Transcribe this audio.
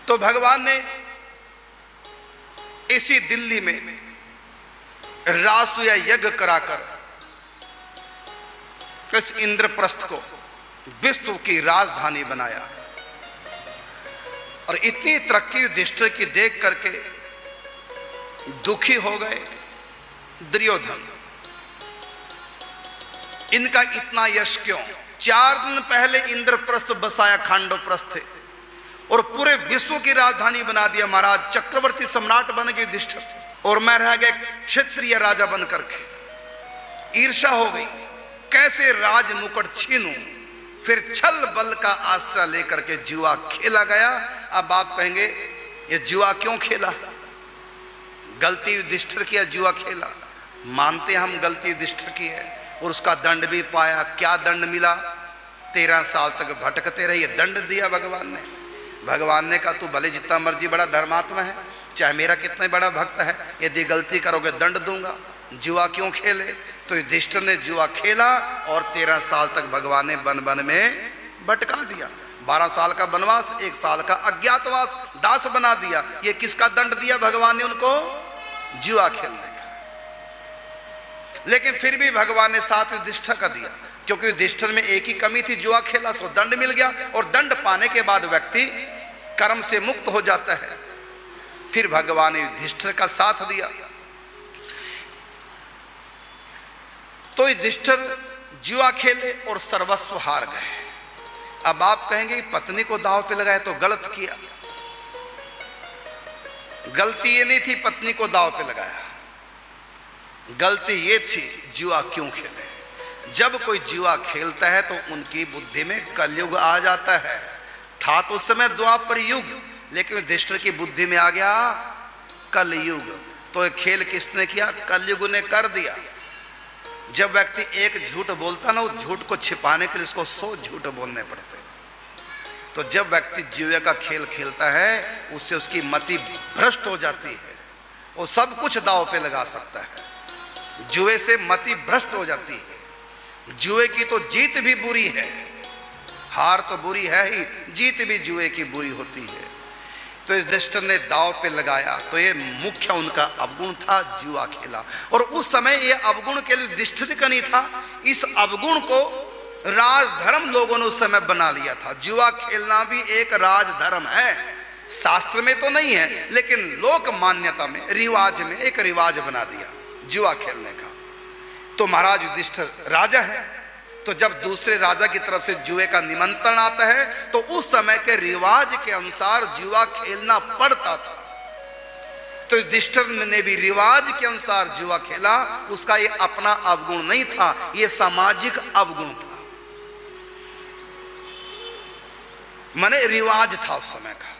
तो भगवान ने इसी दिल्ली में रासुया यज्ञ कराकर इस इंद्रप्रस्थ को विश्व की राजधानी बनाया। और इतनी तरक्की युधिष्ठिर की देख करके दुखी हो गए दुर्योधन। इनका इतना यश क्यों? 4 दिन पहले इंद्रप्रस्थ बसाया खांडवप्रस्थ और पूरे विश्व की राजधानी बना दिया महाराज। चक्रवर्ती सम्राट बन गए युधिष्ठिर और मैं रह गया क्षत्रिय राजा बन करके। ईर्ष्या हो गई, कैसे राज मुकुट छीनूं। फिर छल बल का आश्रय लेकर के जुआ खेला गया। अब आप कहेंगे ये जुआ क्यों खेला? गलती युधिष्ठिर की, जुआ खेला। मानते हम गलती युधिष्ठिर की है और उसका दंड भी पाया। क्या दंड मिला? 13 साल तक भटकते रहे, दंड दिया भगवान ने। भगवान ने कहा तू भले जितना मर्जी बड़ा धर्मात्मा है, चाहे मेरा कितना बड़ा भक्त है, यदि गलती करोगे दंड दूंगा। जुआ क्यों खेले? तो युधिष्ठिर ने जुआ खेला और 13 साल तक भगवान ने वन वन में भटका दिया। 12 साल का वनवास, 1 साल का अज्ञातवास, दास बना दिया। ये किसका दंड दिया भगवान ने उनको? जुआ खेलने का। लेकिन फिर भी भगवान ने साथ युधिष्ठिर का दिया, क्योंकि युधिष्ठिर में एक ही कमी थी, जुआ खेला सो दंड मिल गया। और दंड पाने के बाद व्यक्ति कर्म से मुक्त हो जाता है। फिर भगवान ने युधिष्ठिर का साथ दिया। तो युधिष्ठिर जुआ खेले और सर्वस्व हार गए। अब आप कहेंगे पत्नी को दांव पे लगाया तो गलत किया। गलती ये नहीं थी पत्नी को दांव पे लगाया, गलती ये थी जुआ क्यों खेले। जब कोई जुआ खेलता है तो उनकी बुद्धि में कलयुग आ जाता है। था तो उस समय द्वापर युग, लेकिन युधिष्ठिर की बुद्धि में आ गया कलयुग। तो एक खेल किसने किया? कलयुग ने कर दिया। जब व्यक्ति एक झूठ बोलता ना, उस झूठ को छिपाने के लिए उसको 100 झूठ बोलने पड़ते। तो जब व्यक्ति जुए का खेल खेलता है, उससे उसकी मति भ्रष्ट हो जाती है। वो सब कुछ दांव पे लगा सकता है। जुए से मति भ्रष्ट हो जाती है। जुए की तो जीत भी बुरी है, हार तो बुरी है ही, जीत भी जुए की बुरी होती है। तो युधिष्ठिर ने दांव पे लगाया, तो ये मुख्य उनका अवगुण था, जुआ खेला। और उस समय ये अवगुण के लिए युधिष्ठिर का नहीं था, इस अवगुण को राजधर्म लोगों ने उस समय बना लिया था। जुआ खेलना भी एक राजधर्म है, शास्त्र में तो नहीं है, लेकिन लोक मान्यता में, रिवाज में एक रिवाज बना दिया जुआ खेलने का। तो महाराज युधिष्ठिर राजा है, तो जब दूसरे राजा की तरफ से जुए का निमंत्रण आता है तो उस समय के रिवाज के अनुसार जुआ खेलना पड़ता था। तो युधिष्ठिर ने भी रिवाज के अनुसार जुआ खेला। उसका ये अपना अवगुण नहीं था, ये सामाजिक अवगुण था, माने रिवाज था उस समय का।